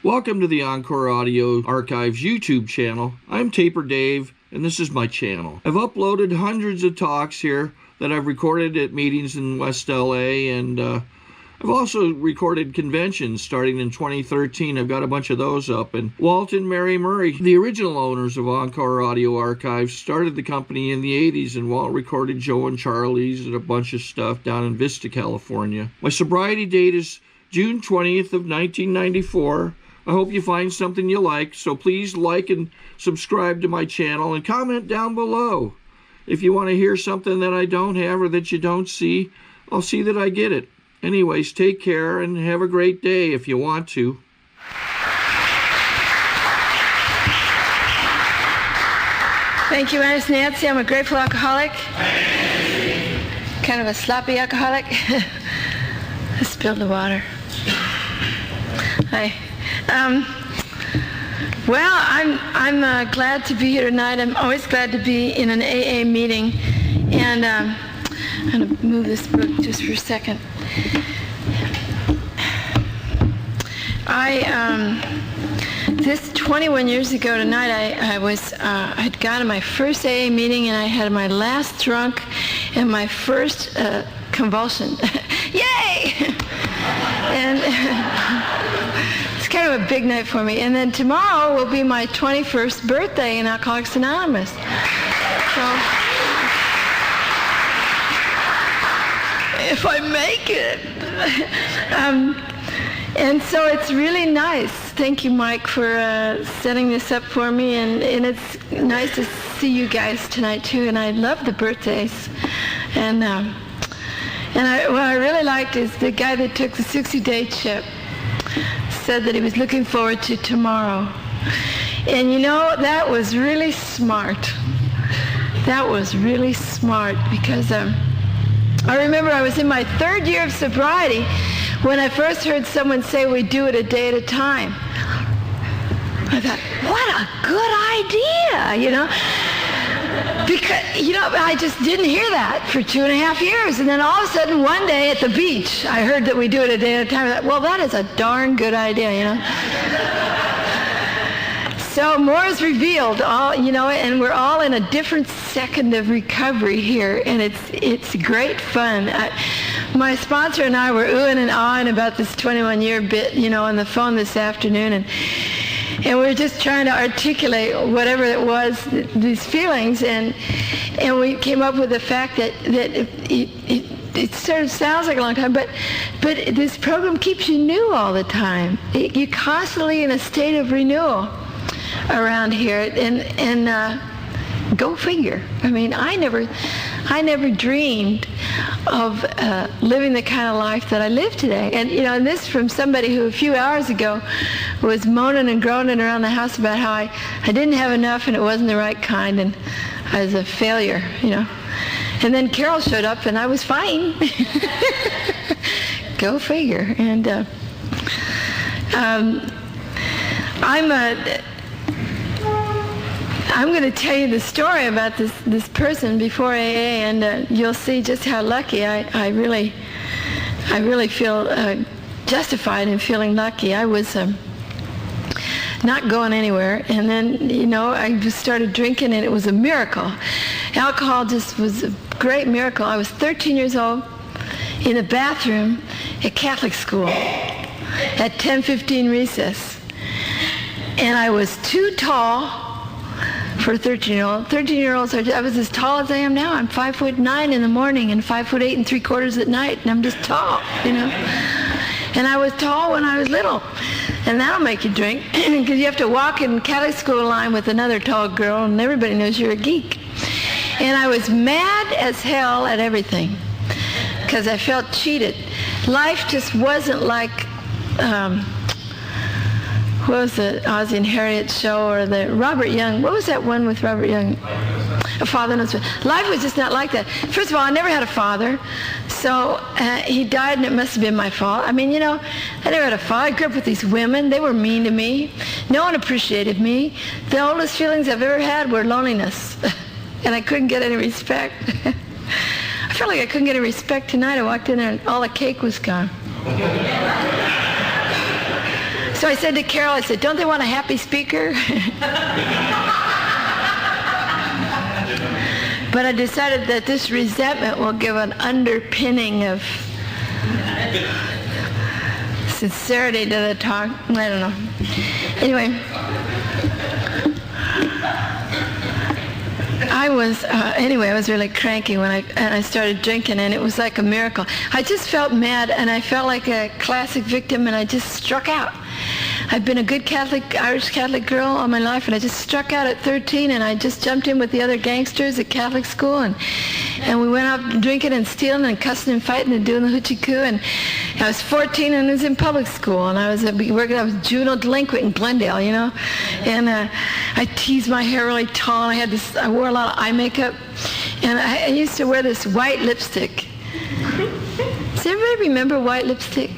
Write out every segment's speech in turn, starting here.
Welcome to the Encore Audio Archives YouTube channel. I'm Taper Dave, and this is my channel. I've uploaded hundreds of talks here that I've recorded at meetings in West LA, and I've also recorded conventions starting in 2013. I've got a bunch of those up. And Walt and Mary Murray, the original owners of Encore Audio Archives, started the company in the 80s, and Walt recorded Joe and Charlie's and a bunch of stuff down in Vista, California. My sobriety date is June 20th of 1994. I hope you find something you like, so please like and subscribe to my channel and comment down below. If you want to hear something that I don't have or that you don't see, I'll see that I get it. Anyways, take care and have a great day if you want to. Thank you, Ernest Nancy. I'm a grateful alcoholic. Kind of a sloppy alcoholic. I spilled the water. Hi. Well, I'm glad to be here tonight. I'm always glad to be in an AA meeting. And I'm going to move this book just for a second. This 21 years ago tonight, I'd gone to my first AA meeting, and I had my last drunk and my first convulsion. Yay! And it's kind of a big night for me. And then tomorrow will be my 21st birthday in Alcoholics Anonymous. So, if I make it. And so it's really nice. Thank you, Mike, for setting this up for me. And it's nice to see you guys tonight, too. And I love the birthdays. And what I really liked is the guy that took the 60-day chip said that he was looking forward to tomorrow. And you know, that was really smart. That was really smart because I remember I was in my third year of sobriety when I first heard someone say we do it a day at a time. I thought, what a good idea, you know? Because, you know, I just didn't hear that for 2.5 years. And then all of a sudden, one day at the beach, I heard that we do it a day at a time. I thought, well, that is a darn good idea, you know? So more is revealed, all, you know, and we're all in a different second of recovery here, and it's great fun. My sponsor and I were oohing and ahhing about this 21-year bit, you know, on the phone this afternoon, and we were just trying to articulate whatever it was, these feelings, and we came up with the fact that it sort of sounds like a long time, but this program keeps you new all the time. You're constantly in a state of renewal around here, and go figure. I mean, I never dreamed of living the kind of life that I live today. And you know, and this from somebody who a few hours ago was moaning and groaning around the house about how I didn't have enough and it wasn't the right kind and I was a failure, you know. And then Carol showed up and I was fine. Go figure. And I'm going to tell you the story about this person before AA, and you'll see just how lucky I really feel justified in feeling lucky. I was not going anywhere, and then, you know, I just started drinking, and it was a miracle. Alcohol just was a great miracle. I was 13 years old in the bathroom at Catholic school at 10:15 recess, and I was too tall for a 13-year-old. 13-year-olds I was as tall as I am now. I'm 5'9" in the morning and 5'8"3/4 at night, and I'm just tall, you know. And I was tall when I was little, and that'll make you drink because you have to walk in Catholic school line with another tall girl, and everybody knows you're a geek. And I was mad as hell at everything because I felt cheated. Life just wasn't like what was the Ozzie and Harriet show, or the Robert Young, what was that one with Robert Young? A Father Knows. Life was just not like that. First of all, I never had a father, so he died and it must have been my fault. I mean, you know, I never had a father. I grew up with these women. They were mean to me. No one appreciated me. The oldest feelings I've ever had were loneliness, and I couldn't get any respect. I felt like I couldn't get any respect tonight. I walked in there and all the cake was gone. So I said to Carol, I said, don't they want a happy speaker? But I decided that this resentment will give an underpinning of sincerity to the talk. I don't know. Anyway, I was really cranky when I started drinking, and it was like a miracle. I just felt mad, and I felt like a classic victim, and I just struck out. I've been a good Catholic, Irish Catholic girl all my life, and I just struck out at 13, and I just jumped in with the other gangsters at Catholic school, and we went out drinking and stealing and cussing and fighting and doing the hoochie coo. And I was 14 and I was in public school, and I was juvenile delinquent in Glendale, you know. And I teased my hair really tall. I wore a lot of eye makeup, and I used to wear this white lipstick. Does everybody remember white lipstick?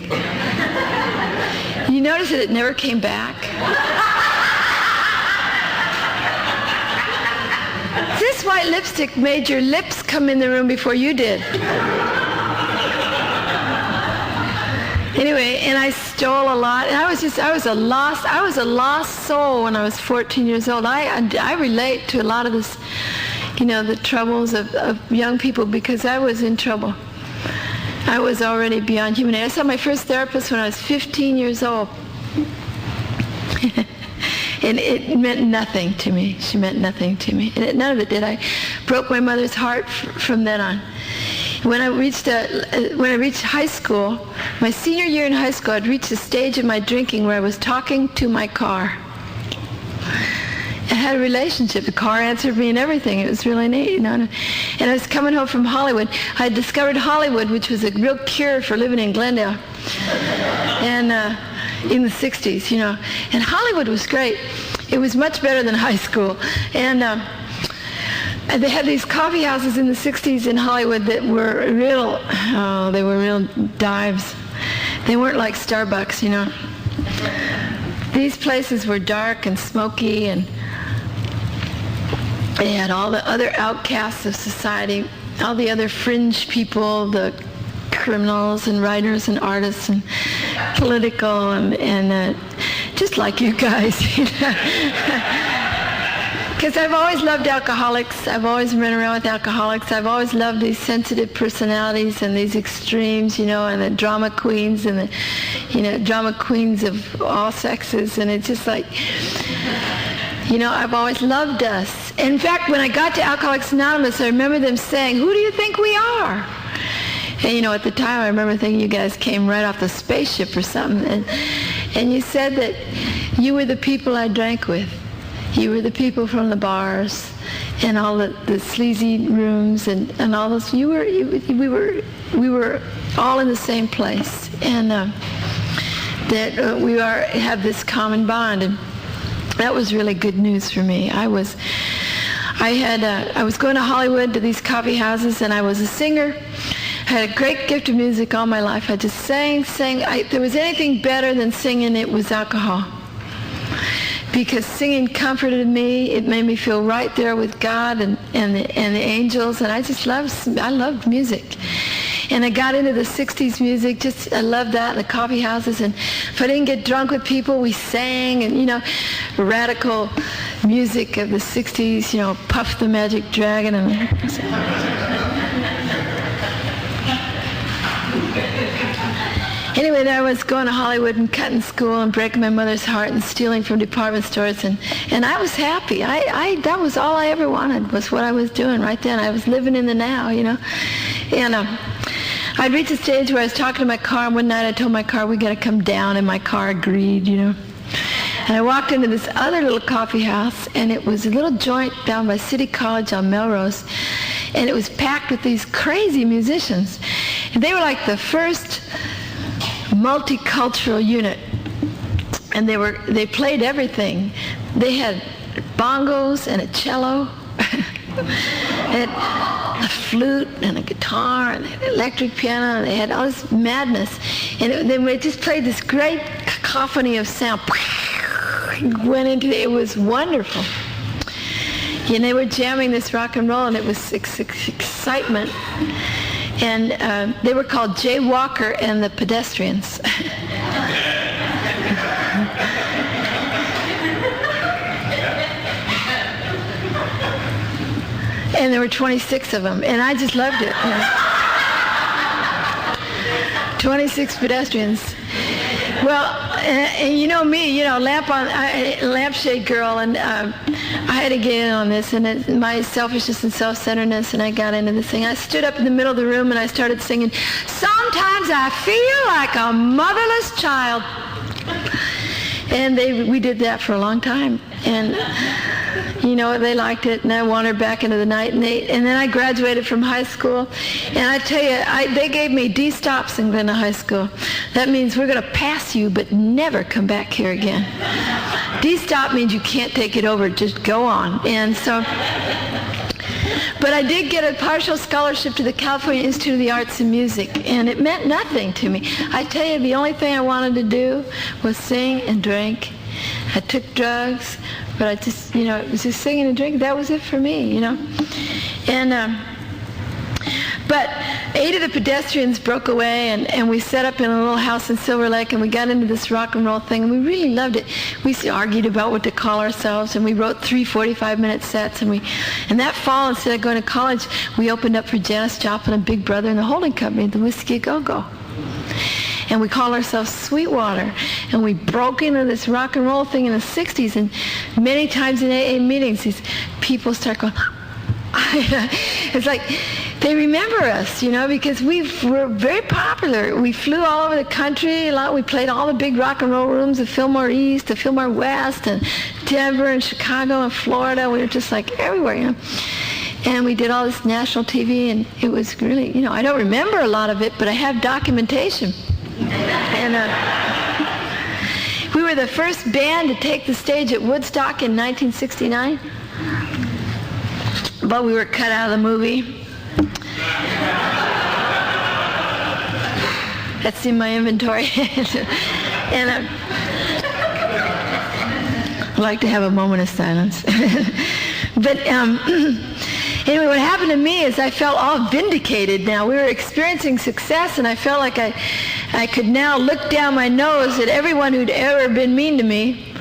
You notice that it never came back? This white lipstick made your lips come in the room before you did. Anyway, and I stole a lot, and I was a lost soul when I was 14 years old. I relate to a lot of this, you know, the troubles of young people, because I was in trouble. I was already beyond human aid. I saw my first therapist when I was 15 years old. And it meant nothing to me. She meant nothing to me. And none of it did. I broke my mother's heart from then on. When I reached high school, my senior year in high school, I'd reached a stage in my drinking where I was talking to my car. I had a relationship. The car answered me and everything. It was really neat, you know. And I was coming home from Hollywood. I had discovered Hollywood, which was a real cure for living in Glendale, and in the 60s, you know. And Hollywood was great. It was much better than high school. And they had these coffee houses in the 60s in Hollywood that were real dives. They weren't like Starbucks, you know. These places were dark and smoky, and they had all the other outcasts of society, all the other fringe people, the criminals and writers and artists and political and just like you guys. Because I've always loved alcoholics. I've always run around with alcoholics. I've always loved these sensitive personalities and these extremes, you know, and the drama queens and the, you know, drama queens of all sexes. And it's just like, you know, I've always loved us. In fact, when I got to Alcoholics Anonymous, I remember them saying, "Who do you think we are?" And, you know, at the time, I remember thinking you guys came right off the spaceship or something. And you said that you were the people I drank with. You were the people from the bars and all the sleazy rooms and all those. We were all in the same place, and that we have this common bond, and that was really good news for me. I was going to Hollywood to these coffee houses, and I was a singer. I had a great gift of music all my life. I just sang. If there was anything better than singing, it was alcohol. Because singing comforted me. It made me feel right there with God and the angels. And I loved music. And I got into the 60s music. I loved that, the coffee houses. And if I didn't get drunk with people, we sang. And, you know, radical music of the 60s, you know, Puff the Magic Dragon. Anyway, there I was going to Hollywood and cutting school and breaking my mother's heart and stealing from department stores, and I was happy. That was all I ever wanted, was what I was doing right then. I was living in the now, you know. And I'd reached a stage where I was talking to my car, and one night I told my car, "We got to come down," and my car agreed, you know. And I walked into this other little coffee house, and it was a little joint down by City College on Melrose, and it was packed with these crazy musicians. And they were like the first multicultural unit, and they played everything. They had bongos and a cello and a flute and a guitar and an electric piano, and they had all this madness, and they just played this great cacophony of sound. It was wonderful, and they were jamming this rock and roll, and it was excitement. And they were called Jay Walker and the Pedestrians. And there were 26 of them, and I just loved it. 26 pedestrians. Well, and you know me, lampshade girl, and I had to get in on this, and my selfishness and self-centeredness, and I got into this thing. I stood up in the middle of the room, and I started singing, "Sometimes I feel like a motherless child." And we did that for a long time, and they liked it, and I wandered back into the night, and then I graduated from high school, and I tell you, they gave me D stops in Glenna High School. That means we're going to pass you, but never come back here again. D stop means you can't take it over, just go on. And so, but I did get a partial scholarship to the California Institute of the Arts and Music, and it meant nothing to me. I tell you, the only thing I wanted to do was sing and drink. I took drugs, but I just, it was just singing and drinking. That was it for me, And, but 8 of the pedestrians broke away, and we set up in a little house in Silver Lake, and we got into this rock and roll thing, and we really loved it. We argued about what to call ourselves, and we wrote 3 45-minute sets, and that fall, instead of going to college, we opened up for Janis Joplin and Big Brother and the holding company, the Whiskey A Go-Go. And we called ourselves Sweetwater, and we broke into this rock and roll thing in the 60s, and many times in AA meetings, these people start going, it's like, they remember us, because we were very popular. We flew all over the country a lot. We played all the big rock and roll rooms of Fillmore East, the Fillmore West, and Denver, and Chicago, and Florida. We were just like everywhere, And we did all this national TV, and it was really, I don't remember a lot of it, but I have documentation. And we were the first band to take the stage at Woodstock in 1969, but we were cut out of the movie. That's in my inventory. And I'd like to have a moment of silence. But anyway, what happened to me is I felt all vindicated now. We were experiencing success, and I felt like I could now look down my nose at everyone who'd ever been mean to me,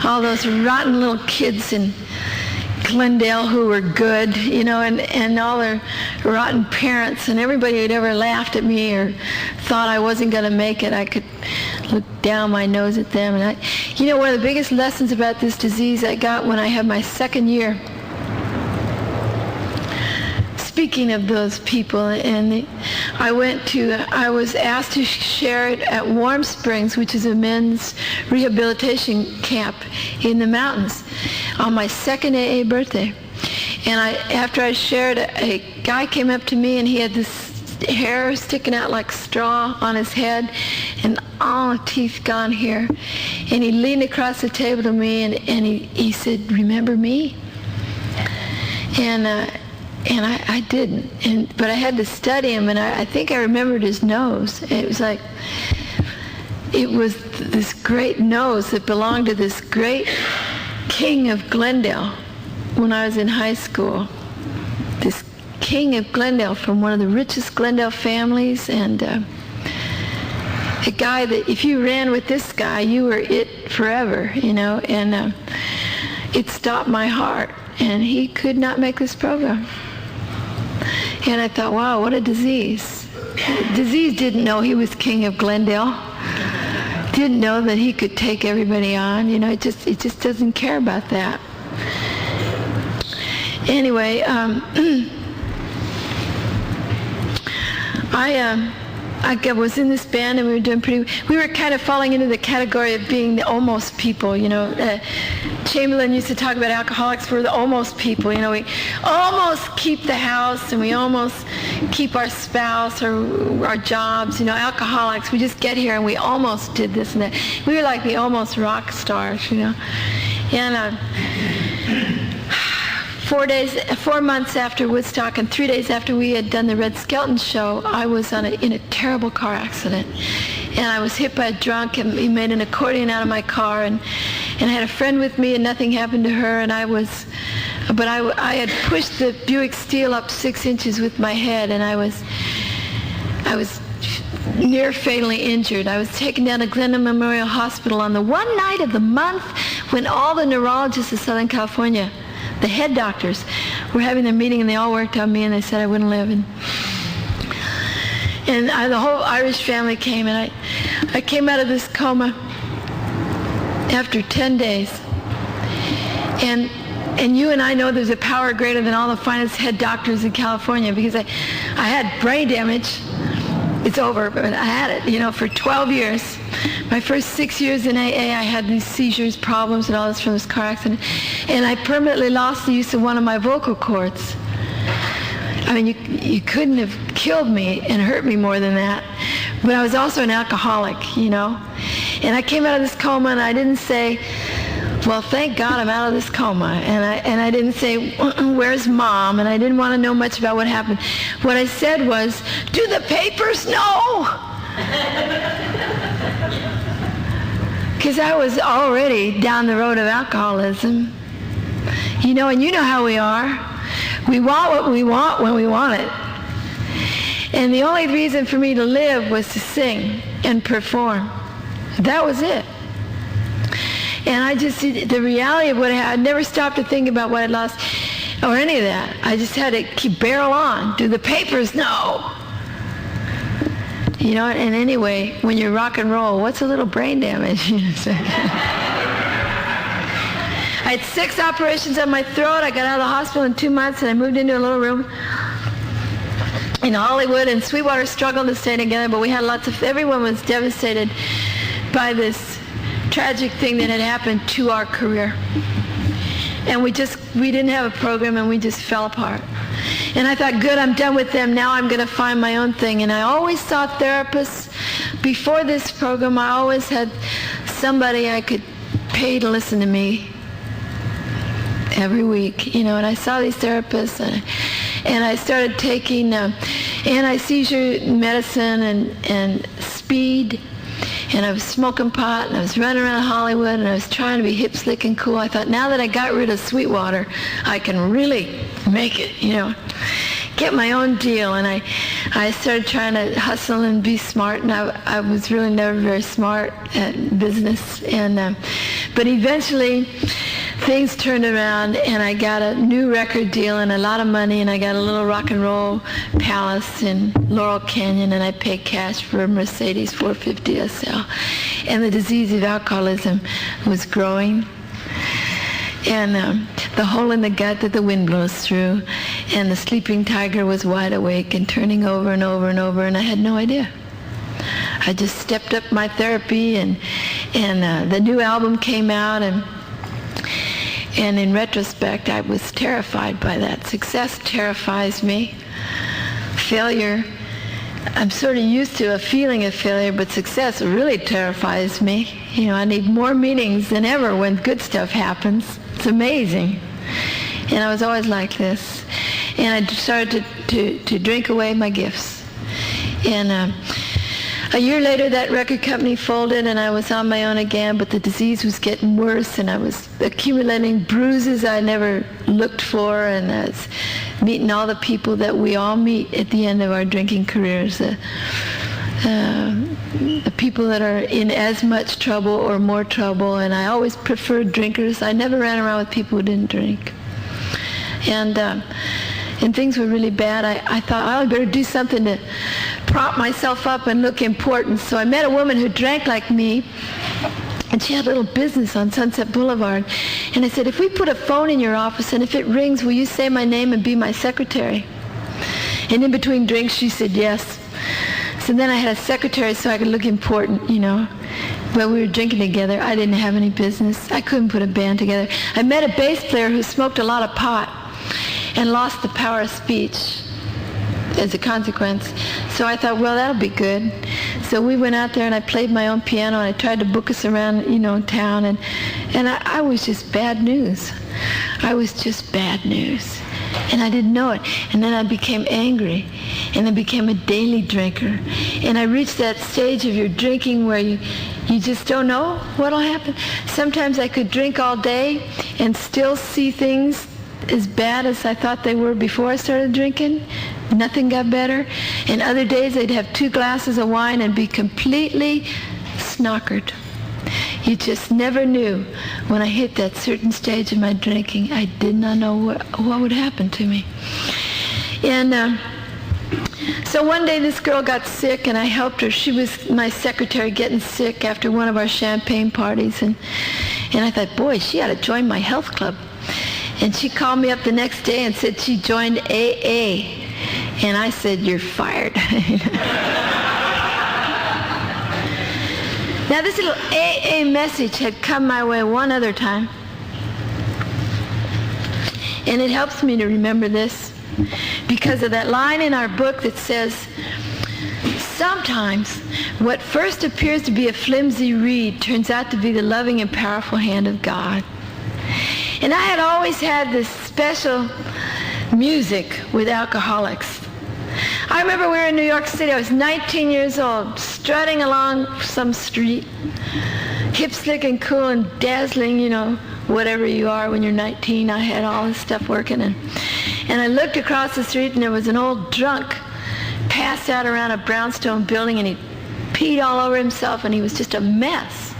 all those rotten little kids in Glendale who were good, and all their rotten parents and everybody who'd ever laughed at me or thought I wasn't going to make it. I could look down my nose at them. And one of the biggest lessons about this disease I got when I had my second year, speaking of those people, and I was asked to share it at Warm Springs, which is a men's rehabilitation camp in the mountains, on my second AA birthday. And after I shared, a guy came up to me, and he had this hair sticking out like straw on his head, and all the teeth gone here. And he leaned across the table to me, and he said, "Remember me?" And I didn't, but I had to study him, and I think I remembered his nose. It was this great nose that belonged to this great king of Glendale when I was in high school. This king of Glendale from one of the richest Glendale families, and a guy that if you ran with this guy, you were it forever, and it stopped my heart, and he could not make this program. And I thought, wow, what a disease. Disease didn't know he was king of Glendale. Didn't know that he could take everybody on. It just doesn't care about that. Anyway, I was in this band, and we were doing we were kind of falling into the category of being the almost people, Chamberlain used to talk about alcoholics were the almost people, we almost keep the house, and we almost keep our spouse or our jobs, alcoholics, we just get here and we almost did this and that. We were like the almost rock stars, And 4 months after Woodstock and 3 days after we had done the Red Skelton show, I was in a terrible car accident. And I was hit by a drunk, and he made an accordion out of my car, and I had a friend with me, and nothing happened to her, and I had pushed the Buick Steel up 6 inches with my head, and I was near fatally injured. I was taken down to Glendale Memorial Hospital on the one night of the month when all the neurologists of Southern California, the head doctors, were having their meeting, and they all worked on me, and they said I wouldn't live. And the whole Irish family came, and I came out of this coma after 10 days. And you and I know there's a power greater than all the finest head doctors in California, because I had brain damage. It's over, but I had it, for 12 years. My first 6 years in AA, I had these seizures, problems, and all this from this car accident. And I permanently lost the use of one of my vocal cords. I mean, you couldn't have killed me and hurt me more than that. But I was also an alcoholic, And I came out of this coma, and I didn't say, well, thank God I'm out of this coma. And I didn't say, where's Mom? And I didn't want to know much about what happened. What I said was, do the papers know? Because I was already down the road of alcoholism. And you know how we are. We want what we want when we want it. And the only reason for me to live was to sing and perform. That was it. And the reality of what I never stopped to think about what I'd lost or any of that. I just had to keep barrel on. Do the papers know? And anyway, when you're rock and roll, what's a little brain damage? I had 6 operations on my throat. I got out of the hospital in 2 months, and I moved into a little room in Hollywood, and Sweetwater struggled to stay together, but we had everyone was devastated by this tragic thing that had happened to our career. And we didn't have a program, and we just fell apart. And I thought, good, I'm done with them. Now I'm going to find my own thing. And I always sought therapists. Before this program, I always had somebody I could pay to listen to me every week, and I saw these therapists, and I started taking anti-seizure medicine and speed, and I was smoking pot, and I was running around Hollywood, and I was trying to be hip, slick, and cool. I thought, now that I got rid of Sweetwater, I can really make it, get my own deal. And I started trying to hustle and be smart, and I was really never very smart at business. But eventually, things turned around, and I got a new record deal and a lot of money, and I got a little rock and roll palace in Laurel Canyon, and I paid cash for a Mercedes 450 SL. And the disease of alcoholism was growing, and the hole in the gut that the wind blows through, and the sleeping tiger was wide awake and turning over and over and over, and I had no idea. I just stepped up my therapy, and the new album came out, and in retrospect, I was terrified by that. Success terrifies me. Failure, I'm sort of used to a feeling of failure, but success really terrifies me. I need more meetings than ever when good stuff happens. It's amazing. And I was always like this. And I started to drink away my gifts. And a year later, that record company folded, and I was on my own again, but the disease was getting worse, and I was accumulating bruises I never looked for, and I was meeting all the people that we all meet at the end of our drinking careers, the people that are in as much trouble or more trouble, and I always preferred drinkers. I never ran around with people who didn't drink. And things were really bad. I thought, I better do something to prop myself up and look important. So I met a woman who drank like me, and she had a little business on Sunset Boulevard. And I said, if we put a phone in your office, and if it rings, will you say my name and be my secretary? And in between drinks, she said yes. So then I had a secretary so I could look important, While we were drinking together, I didn't have any business. I couldn't put a band together. I met a bass player who smoked a lot of pot and lost the power of speech as a consequence. So I thought, well, that'll be good. So we went out there, and I played my own piano, and I tried to book us around, town, and I was just bad news. I was just bad news. And I didn't know it. And then I became angry, and I became a daily drinker. And I reached that stage of your drinking where you just don't know what'll happen. Sometimes I could drink all day and still see things as bad as I thought they were before I started drinking. Nothing got better. And other days I'd have 2 glasses of wine and be completely snockered. You just never knew. When I hit that certain stage of my drinking, I did not know what would happen to me. And so one day this girl got sick, and I helped her. She was my secretary getting sick after one of our champagne parties. And I thought, boy, she ought to join my health club. And she called me up the next day and said she joined AA. And I said, you're fired. Now, this little AA message had come my way one other time. And it helps me to remember this because of that line in our book that says, sometimes what first appears to be a flimsy reed turns out to be the loving and powerful hand of God. And I had always had this special music with alcoholics. I remember we were in New York City. I was 19 years old, strutting along some street, hip, slick, and cool and dazzling, you know, whatever you are when you're 19. I had all this stuff working. And I looked across the street, and there was an old drunk passed out around a brownstone building, and he peed all over himself, and he was just a mess.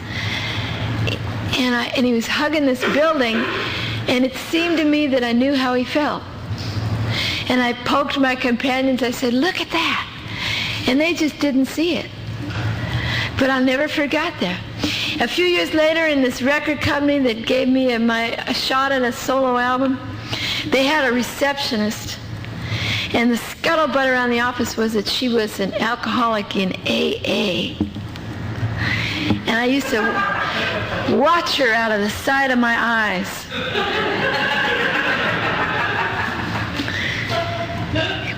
And he was hugging this building, and it seemed to me that I knew how he felt. And I poked my companions. I said, look at that. And they just didn't see it. But I'll never forget that. A few years later, in this record company that gave me a shot at a solo album, they had a receptionist. And the scuttlebutt around the office was that she was an alcoholic in AA. And I used to watch her out of the side of my eyes.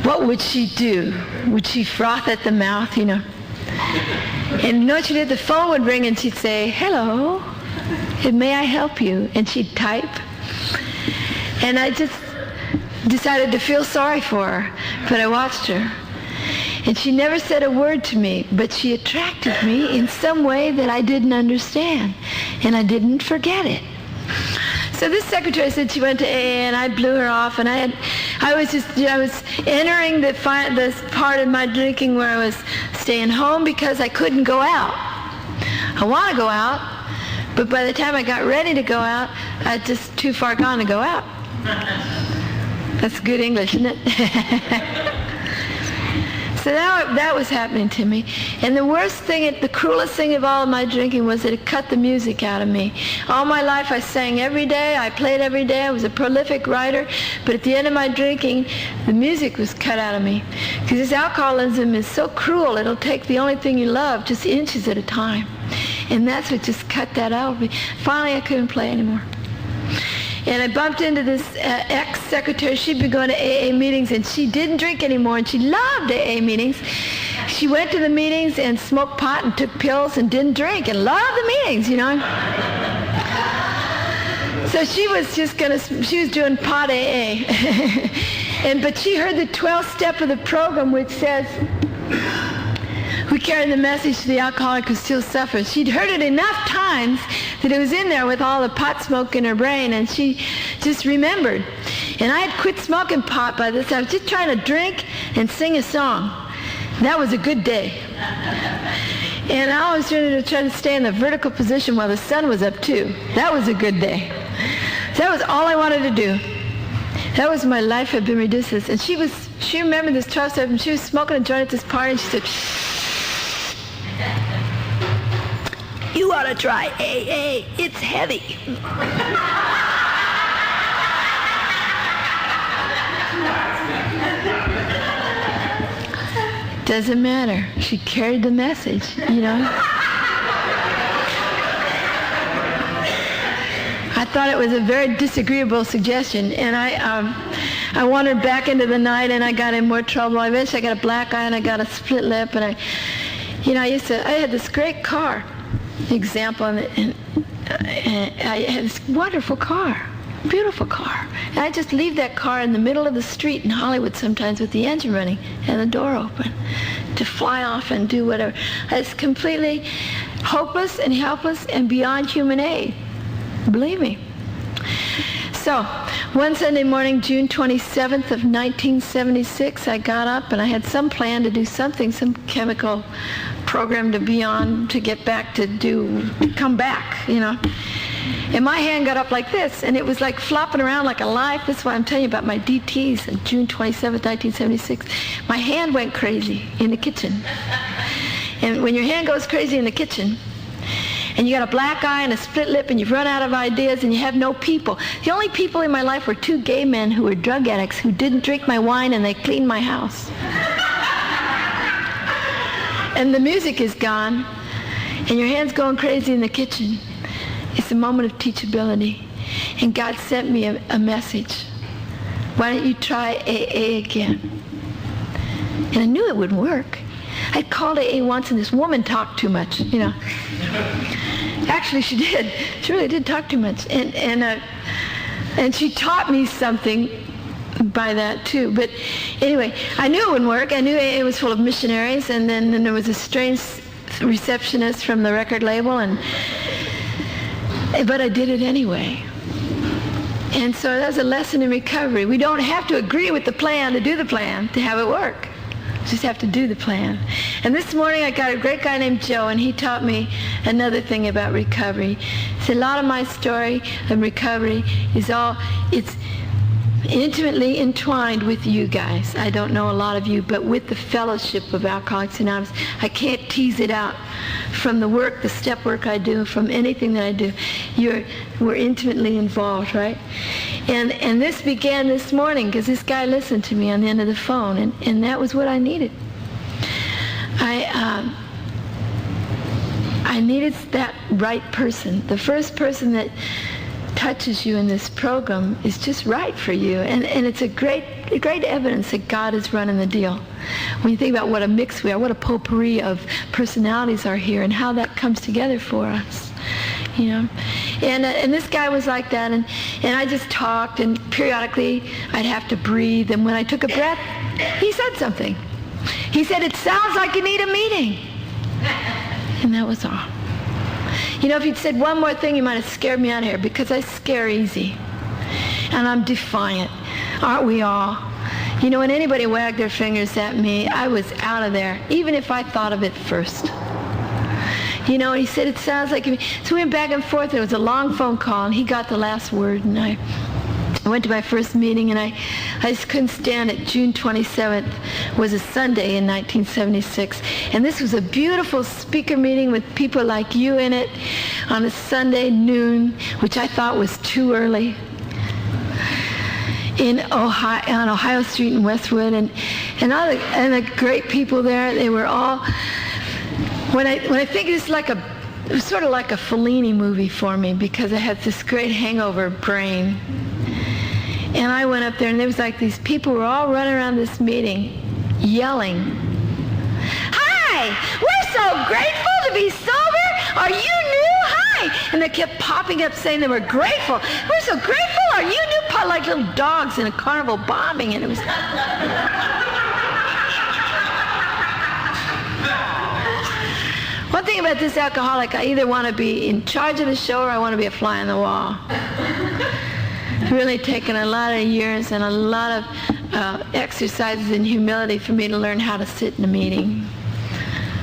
What would she do? Would she froth at the mouth, you know? And you know what she did? The phone would ring, and she'd say, hello, and may I help you? And she'd type. And I just decided to feel sorry for her, but I watched her. And she never said a word to me, but she attracted me in some way that I didn't understand, and I didn't forget it. So this secretary said she went to AA, and I blew her off, and I was entering the part of my drinking where I was staying home because I couldn't go out. I want to go out, but by the time I got ready to go out, I was just too far gone to go out. That's good English, isn't it? So that was happening to me. And the worst thing, the cruelest thing of all of my drinking was that it cut the music out of me. All my life I sang every day, I played every day, I was a prolific writer, but at the end of my drinking, the music was cut out of me. Because this alcoholism is so cruel, it'll take the only thing you love just inches at a time. And that's what just cut that out of me. Finally, I couldn't play anymore. And I bumped into this ex-secretary. She'd been going to AA meetings, and she didn't drink anymore, and she loved AA meetings. She went to the meetings and smoked pot and took pills and didn't drink and loved the meetings, you know. So she was doing pot AA. But she heard the 12th step of the program, which says, we carry the message to the alcoholic who still suffers. She'd heard it enough times that it was in there with all the pot smoke in her brain, and she just remembered. And I had quit smoking pot by this time. I was just trying to drink and sing a song. That was a good day. And I always trying to stay in the vertical position while the sun was up too. That was a good day. So that was all I wanted to do. That was my life had been reduced to this. And she remembered this 12 step, and she was smoking a joint at this party, and she said, you ought to try AA. It's heavy. Doesn't matter. She carried the message, you know. I thought it was a very disagreeable suggestion, and I wandered back into the night, and I got in more trouble. Eventually I got a black eye, and I got a split lip, and I had this great car. Example, and I had this wonderful car, beautiful car. And I just leave that car in the middle of the street in Hollywood sometimes with the engine running and the door open to fly off and do whatever. I was completely hopeless and helpless and beyond human aid. Believe me. So, one Sunday morning, June 27th of 1976, I got up and I had some plan to do something, some chemical program to be on to get back to come back, you know. And my hand got up like this, and it was like flopping around like a life. This is why I'm telling you about my DTs on June 27th, 1976. My hand went crazy in the kitchen. And when your hand goes crazy in the kitchen, and you got a black eye and a split lip, and you've run out of ideas, and you have no people. The only people in my life were two gay men who were drug addicts who didn't drink my wine, and they cleaned my house. And the music is gone, and your hand's going crazy in the kitchen. It's a moment of teachability. And God sent me a message. Why don't you try AA again? And I knew it wouldn't work. I called AA once, and this woman talked too much, you know. Actually, she did. She really did talk too much. And she taught me something by that, too. But anyway, I knew it wouldn't work. I knew AA was full of missionaries, and then there was a strange receptionist from the record label, but I did it anyway. And so that's a lesson in recovery. We don't have to agree with the plan to do the plan to have it work. We just have to do the plan. And this morning I got a great guy named Joe, and he taught me another thing about recovery. He said a lot of my story of recovery it's intimately entwined with you guys. I don't know a lot of you, but with the fellowship of Alcoholics Anonymous. I can't tease it out from the work, the step work I do, from anything that I do. We're intimately involved, right? And this began this morning because this guy listened to me on the end of the phone, and that was what I needed. I needed that right person. The first person that touches you in this program is just right for you, and it's a great evidence that God is running the deal. When you think about what a mix we are, what a potpourri of personalities are here, and how that comes together for us, you know. And this guy was like that, and I just talked, and periodically I'd have to breathe, and when I took a breath, he said something. He said, "It sounds like you need a meeting," and that was all. You know, if you'd said one more thing, you might have scared me out of here, because I scare easy. And I'm defiant. Aren't we all? You know, when anybody wagged their fingers at me, I was out of there, even if I thought of it first. You know, and he said, "It sounds like you." So we went back and forth. There was a long phone call, and he got the last word, and I went to my first meeting, and I just couldn't stand it. June 27th was a Sunday in 1976, and this was a beautiful speaker meeting with people like you in it on a Sunday noon, which I thought was too early, on Ohio Street in Westwood, and the great people there. They were all. When I think it was sort of like a Fellini movie for me, because I had this great hangover brain. And I went up there, and there was like these people were all running around this meeting, yelling, "Hi! We're so grateful to be sober! Are you new? Hi!" And they kept popping up saying they were grateful. "We're so grateful! Are you new?" Like little dogs in a carnival bombing, and it was... One thing about this alcoholic, I either want to be in charge of the show or I want to be a fly on the wall. It's really taken a lot of years and a lot of exercises in humility for me to learn how to sit in a meeting.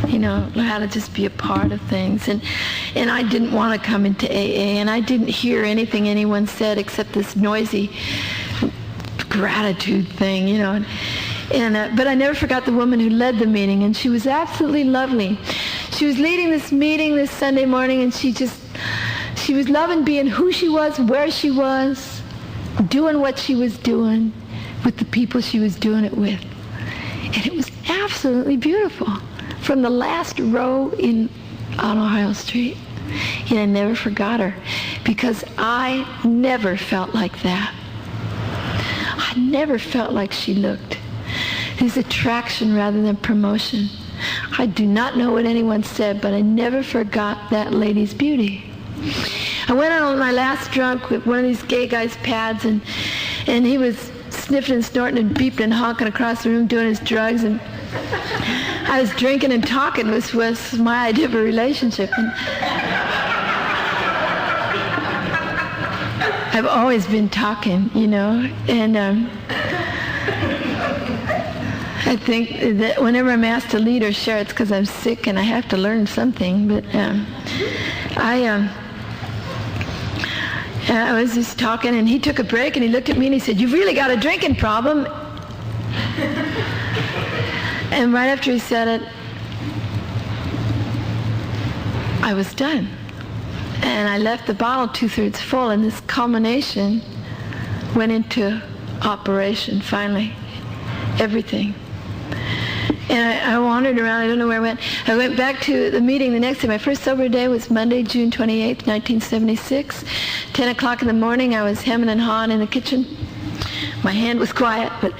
You know, how to just be a part of things. And I didn't want to come into AA, and I didn't hear anything anyone said except this noisy gratitude thing, you know. But I never forgot the woman who led the meeting, and she was absolutely lovely. She was leading this meeting this Sunday morning, and she was loving being who she was, where she was, doing what she was doing, with the people she was doing it with. And it was absolutely beautiful. From the last row on Ohio Street. And I never forgot her, because I never felt like that. I never felt like she looked. There's attraction rather than promotion. I do not know what anyone said, but I never forgot that lady's beauty. I went on my last drunk with one of these gay guys' pads, and he was sniffing and snorting and beeping and honking across the room doing his drugs, and I was drinking and talking, which was my idea of a relationship. And I've always been talking, and I think that whenever I'm asked to lead or share, it's because I'm sick and I have to learn something. But I was just talking, and he took a break, and he looked at me and he said, "You've really got a drinking problem." And right after he said it, I was done. And I left the bottle 2/3 full, and this culmination went into operation, finally. Everything. And I wandered around. I don't know where I went. I went back to the meeting the next day. My first sober day was Monday, June 28th, 1976. 10 o'clock in the morning, I was hemming and hawing in the kitchen. My hand was quiet, but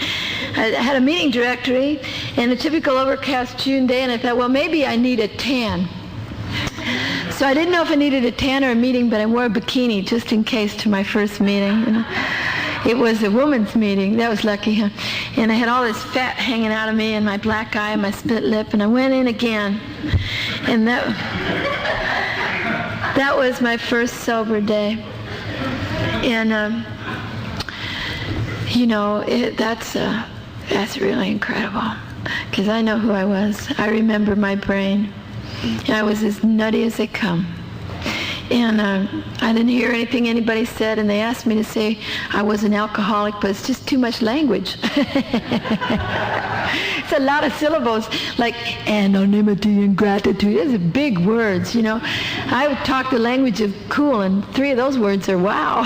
I had a meeting directory and a typical overcast June day, and I thought, well, maybe I need a tan. So I didn't know if I needed a tan or a meeting, but I wore a bikini just in case to my first meeting. It was a woman's meeting. That was lucky, huh? And I had all this fat hanging out of me and my black eye and my split lip, and I went in again. And that was my first sober day. And, that's really incredible, because I know who I was. I remember my brain. And I was as nutty as they come. And I didn't hear anything anybody said, and they asked me to say I was an alcoholic, but it's just too much language. It's a lot of syllables, like anonymity and gratitude. Those are big words, I would talk the language of cool, and 3 of those words are wow.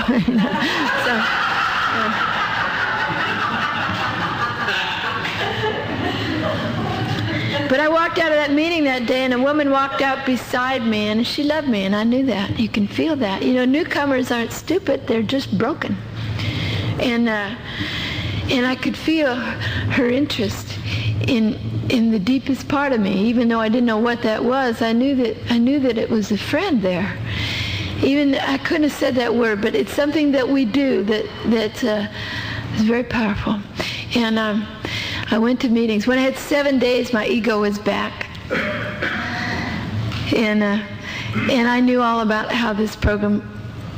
But I walked out of that meeting that day, and a woman walked out beside me, and she loved me, and I knew that. You can feel that. Newcomers aren't stupid. They're just broken. And I could feel her interest in the deepest part of me, even though I didn't know what that was. I knew that it was a friend there. Even I couldn't have said that word, but it's something that we do that is very powerful. And I went to meetings. When I had 7 days, my ego was back. And I knew all about how this program,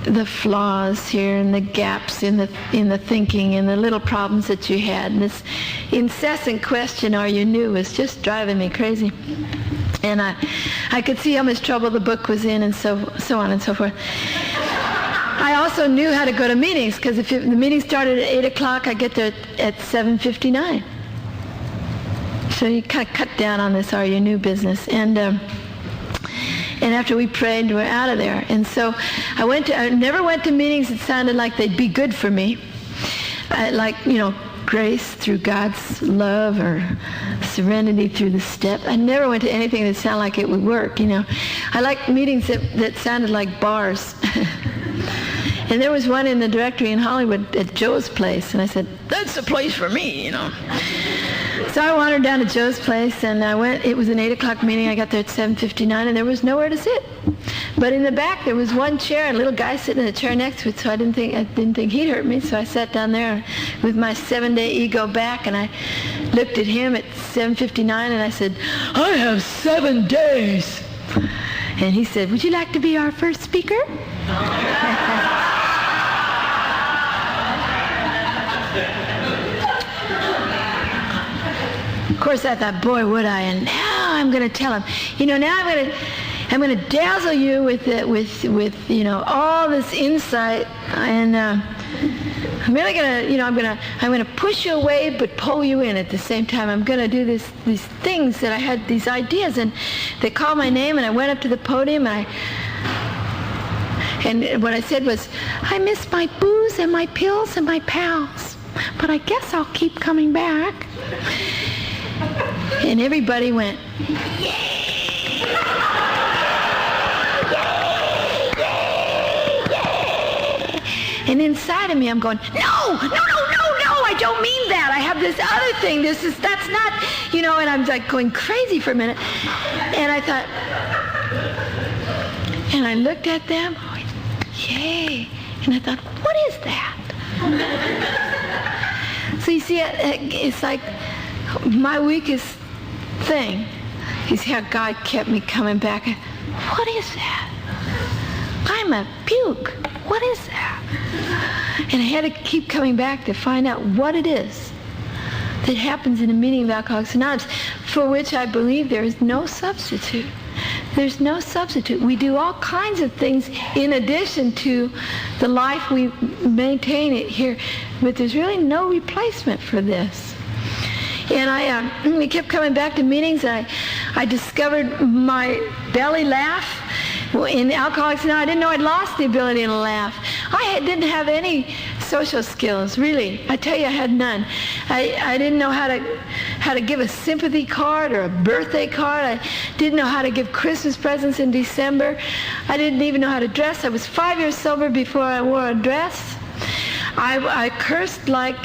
the flaws here and the gaps in the thinking and the little problems that you had. And this incessant question, are you new, was just driving me crazy. And I could see how much trouble the book was in, and so on and so forth. I also knew how to go to meetings, because if the meeting started at 8 o'clock, I get there at 7:59. So you kind of cut down on this "are you new" business. And after we prayed, we're out of there. And so I never went to meetings that sounded like they'd be good for me. Grace through God's love, or serenity through the step. I never went to anything that sounded like it would work, I like meetings that sounded like bars. And there was one in the directory in Hollywood at Joe's place, and I said, that's the place for me, So I wandered down to Joe's place, and I went. It was an 8 o'clock meeting. I got there at 7:59, and there was nowhere to sit. But in the back, there was one chair, and a little guy sitting in the chair next to it, so I didn't think he'd hurt me, so I sat down there with my 7-day ego back, and I looked at him at 7:59, and I said, I have 7 days. And he said, would you like to be our first speaker? Of course, I thought, boy, would I, and now I'm going to tell him. Now I'm going to dazzle you with all this insight, and I'm really going to, I'm going to push you away but pull you in at the same time. I'm going to do these things that I had, these ideas, and they called my name, and I went up to the podium, and what I said was, I miss my booze and my pills and my pals, but I guess I'll keep coming back. And everybody went, yay! Yay! Yay! And inside of me, I'm going, no, I don't mean that. I have this other thing. That's not, and I'm like going crazy for a minute. And I thought, and I looked at them, yay. And I thought, what is that? So you see, it's like, my weakest thing is how God kept me coming back. What is that? I'm a puke. What is that? And I had to keep coming back to find out what it is that happens in a meeting of Alcoholics Anonymous, for which I believe there is no substitute. There's no substitute. We do all kinds of things in addition to the life we maintain it here, but there's really no replacement for this. And we kept coming back to meetings, and I discovered my belly laugh. In Alcoholics Anonymous, I didn't know I'd lost the ability to laugh. I didn't have any social skills, really. I tell you, I had none. I didn't know how to give a sympathy card or a birthday card. I didn't know how to give Christmas presents in December. I didn't even know how to dress. I was 5 years sober before I wore a dress. I cursed like,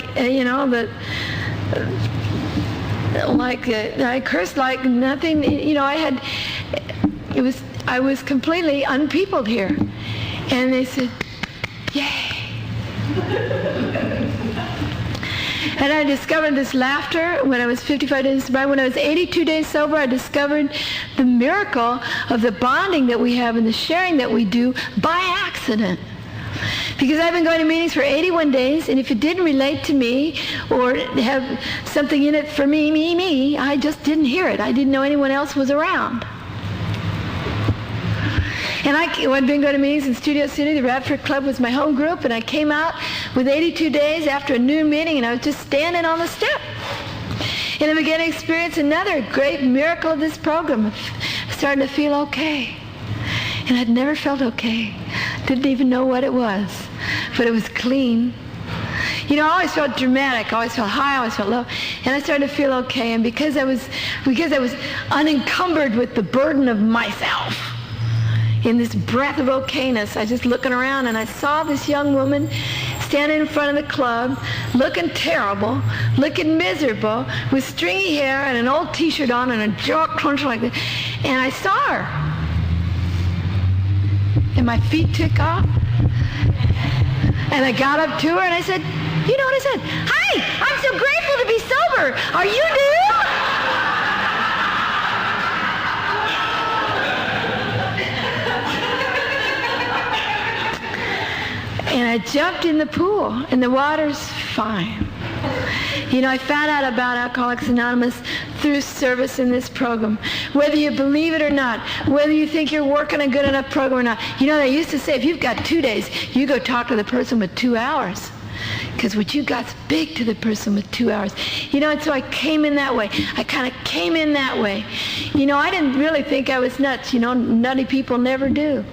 I cursed like nothing. I was completely unpeopled here. And they said, yay. And I discovered this laughter when I was 55 days sober. When I was 82 days sober, I discovered the miracle of the bonding that we have and the sharing that we do by accident. Because I've been going to meetings for 81 days, and if it didn't relate to me or have something in it for me, I just didn't hear it. I didn't know anyone else was around. And I'd been going to meetings in Studio City. The Radford Club was my home group, and I came out with 82 days after a noon meeting, and I was just standing on the step. And I began to experience another great miracle of this program. I started to feel okay. And I'd never felt okay. Didn't even know what it was. But it was clean. I always felt dramatic. I always felt high. I always felt low. And I started to feel okay. And because I was unencumbered with the burden of myself, in this breath of okayness, I was just looking around, and I saw this young woman standing in front of the club, looking terrible, looking miserable, with stringy hair and an old T-shirt on and a jaw clenched like that. And I saw her. And my feet took off. And I got up to her and I said, you know what I said? Hi, I'm so grateful to be sober. Are you new? And I jumped in the pool, and the water's fine. I found out about Alcoholics Anonymous through service in this program. Whether you believe it or not, whether you think you're working a good enough program or not. They used to say, if you've got 2 days, you go talk to the person with 2 hours. Because what you got's big to the person with 2 hours. And so I came in that way. I kind of came in that way. I didn't really think I was nuts. Nutty people never do.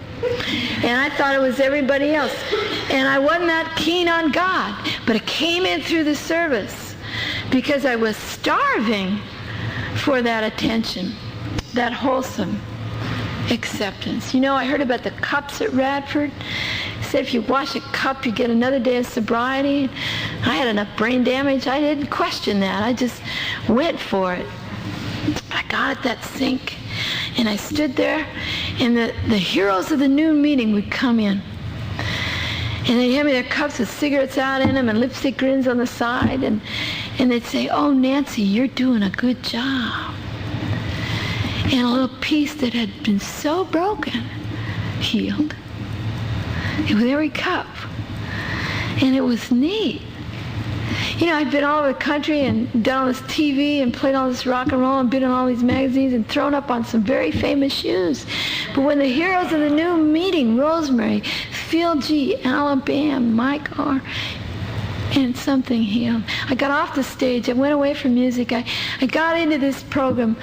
And I thought it was everybody else. And I wasn't that keen on God. But I came in through the service because I was starving for that attention, that wholesome acceptance. I heard about the cups at Radford. It said if you wash a cup, you get another day of sobriety. I had enough brain damage. I didn't question that. I just went for it. I got at that sink, and I stood there, and the heroes of the noon meeting would come in. And they'd hand me their cups with cigarettes out in them and lipstick grins on the side, and they'd say, oh, Nancy, you're doing a good job. And a little piece that had been so broken healed. With every cup. And it was neat. I'd been all over the country and done all this TV and played all this rock and roll and been in all these magazines and thrown up on some very famous shoes. But when the heroes of the new meeting, Rosemary, Phil G., Alabama, Mike R., and something healed. I got off the stage. I went away from music. I got into this program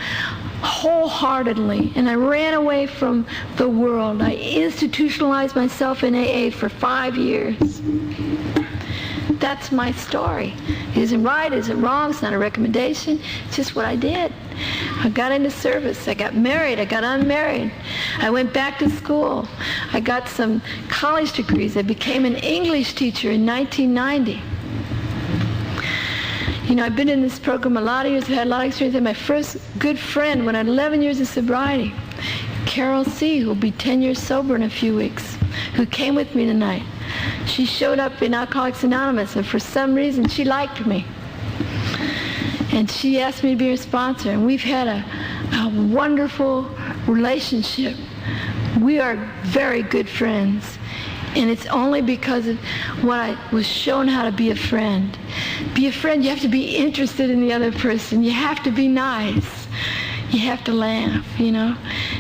wholeheartedly, and I ran away from the world. I institutionalized myself in AA for 5 years. That's my story. It isn't right, it isn't wrong, it's not a recommendation. It's just what I did. I got into service. I got married. I got unmarried. I went back to school. I got some college degrees. I became an English teacher in 1990. I've been in this program a lot of years. I've had a lot of experience. I had my first good friend when I had 11 years of sobriety, Carol C., who will be 10 years sober in a few weeks, who came with me tonight. She showed up in Alcoholics Anonymous, and for some reason she liked me. And she asked me to be her sponsor, and we've had a wonderful relationship. We are very good friends. And it's only because of what I was shown how to be a friend. Be a friend, you have to be interested in the other person. You have to be nice. You have to laugh, you know.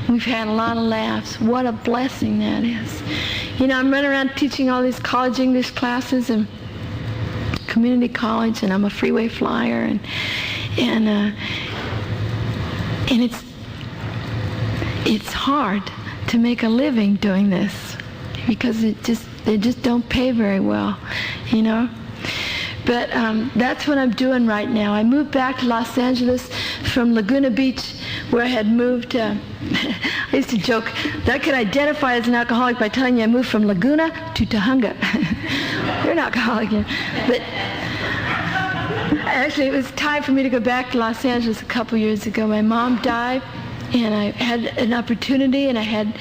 We've had a lot of laughs. What a blessing that is. You know, I'm running around teaching all these college English classes and community college, and I'm a freeway flyer, and it's hard to make a living doing this because they just don't pay very well, you know. But that's what I'm doing right now. I moved back to Los Angeles from Laguna Beach, where I had moved. I used to joke that I could identify as an alcoholic by telling you I moved from Laguna to Tahunga. You're an alcoholic, yeah. But actually, it was time for me to go back to Los Angeles a couple years ago. My mom died, and I had an opportunity, and I had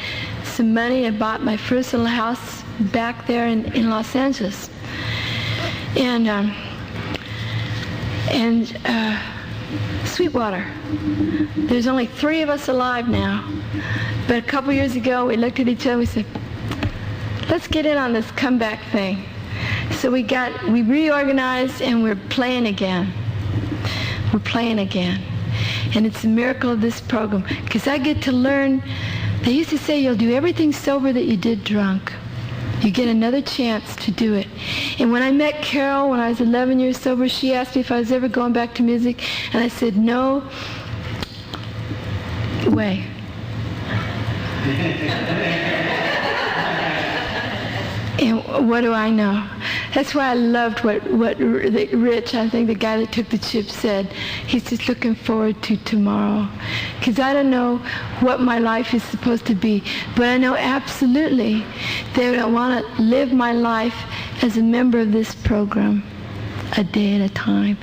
some money. I bought my first little house back there in Los Angeles. And Sweetwater. There's only 3 of us alive now. But a couple years ago, we looked at each other and we said, let's get in on this comeback thing. So we reorganized and we're playing again. We're playing again. And it's a miracle of this program. Because I get to learn, they used to say you'll do everything sober that you did drunk. You get another chance to do it. And when I met Carol when I was 11 years sober, she asked me if I was ever going back to music, and I said, no way. And what do I know? That's why I loved what Rich, I think the guy that took the chip, said. He's just looking forward to tomorrow. Because I don't know what my life is supposed to be, but I know absolutely that I want to live my life as a member of this program, a day at a time.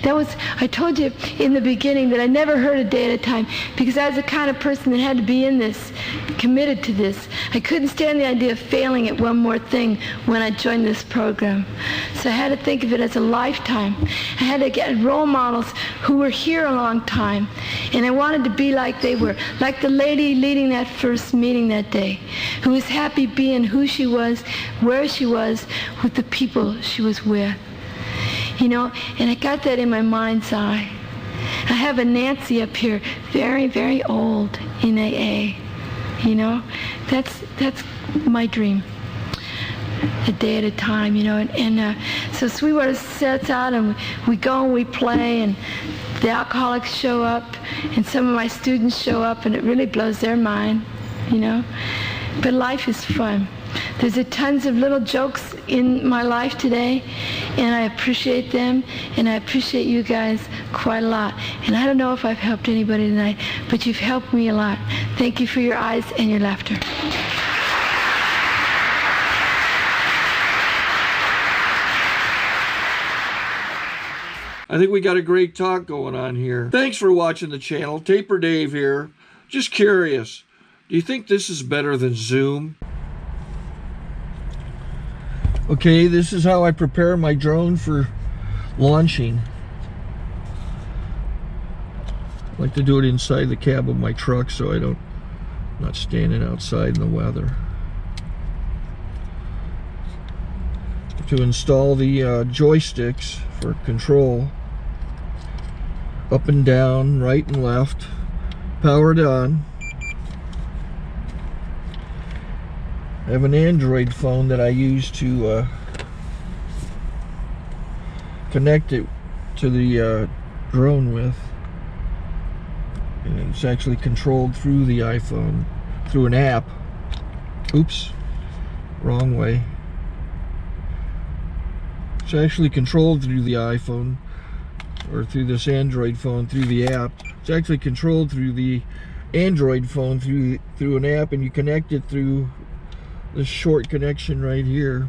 I told you in the beginning that I never heard a day at a time because I was the kind of person that had to be in this, committed to this. I couldn't stand the idea of failing at one more thing when I joined this program. So I had to think of it as a lifetime. I had to get role models who were here a long time. And I wanted to be like they were, like the lady leading that first meeting that day, who was happy being who she was, where she was, with the people she was with. You know, and I got that in my mind's eye. I have a Nancy up here, very, very old in AA. You know, that's my dream. A day at a time, you know, and so Sweetwater sets out, and we go and we play, and the alcoholics show up, and some of my students show up, and it really blows their mind, you know. But life is fun. There's tons of little jokes in my life today, and I appreciate them, and I appreciate you guys quite a lot. And I don't know if I've helped anybody tonight, but you've helped me a lot. Thank you for your eyes and your laughter. I think we got a great talk going on here. Thanks for watching the channel. Taper Dave here. Just curious, do you think this is better than Zoom? Okay, this is how I prepare my drone for launching. I like to do it inside the cab of my truck so I'm not standing outside in the weather. To install the joysticks for control, up and down, right and left, powered on. I have an Android phone that I use to connect it to the drone with. And it's actually controlled through the iPhone, through an app. Oops, wrong way. It's actually controlled through the iPhone, or through this Android phone, through the app. It's actually controlled through the Android phone, through an app, and you connect it through this short connection right here.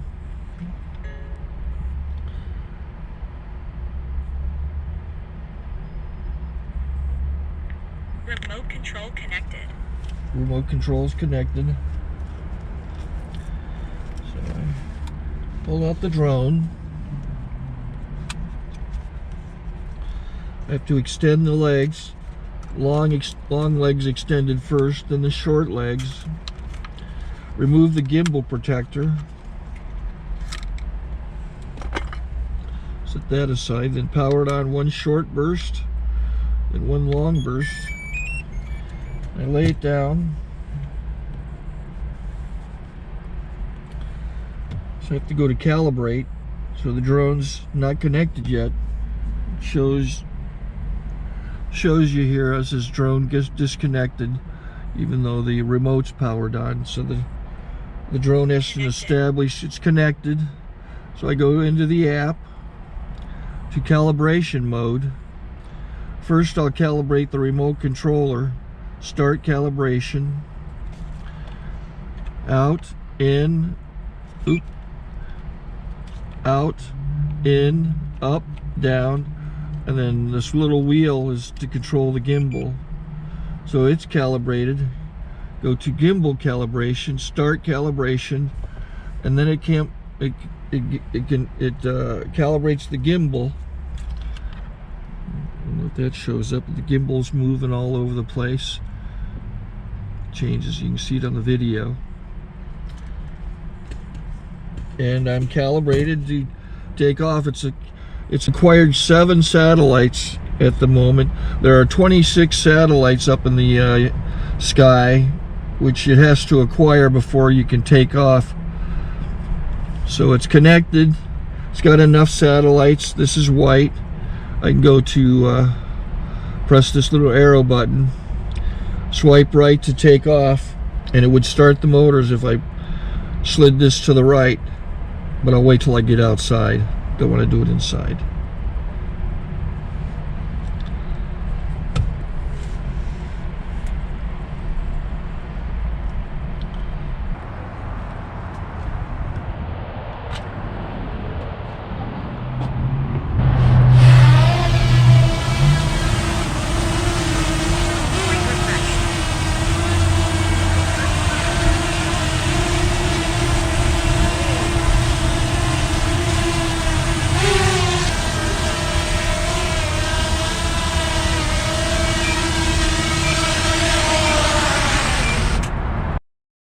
Remote control connected. Remote control's connected. So I pull out the drone. I have to extend the legs. Long legs extended first, then the short legs. Remove the gimbal protector. Set that aside, then power it on one short burst, then one long burst. I lay it down. So I have to go to calibrate. So the drone's not connected yet. It shows you here as this drone gets disconnected, even though the remote's powered on. So the drone has to establish it's connected. So I go into the app to calibration mode. First I'll calibrate the remote controller. Start calibration. Out, in, oop, out, in, up, down, and then this little wheel is to control the gimbal. So it's calibrated. Go to gimbal calibration, start calibration, and then it calibrates the gimbal. If that shows up, the gimbal's moving all over the place. Changes, you can see it on the video. And I'm calibrated to take off. It's acquired 7 satellites at the moment. There are 26 satellites up in the sky, which it has to acquire before you can take off. So it's connected. It's got enough satellites. This is white. I can go to press this little arrow button, swipe right to take off, and it would start the motors if I slid this to the right. But I'll wait till I get outside. Don't want to do it inside.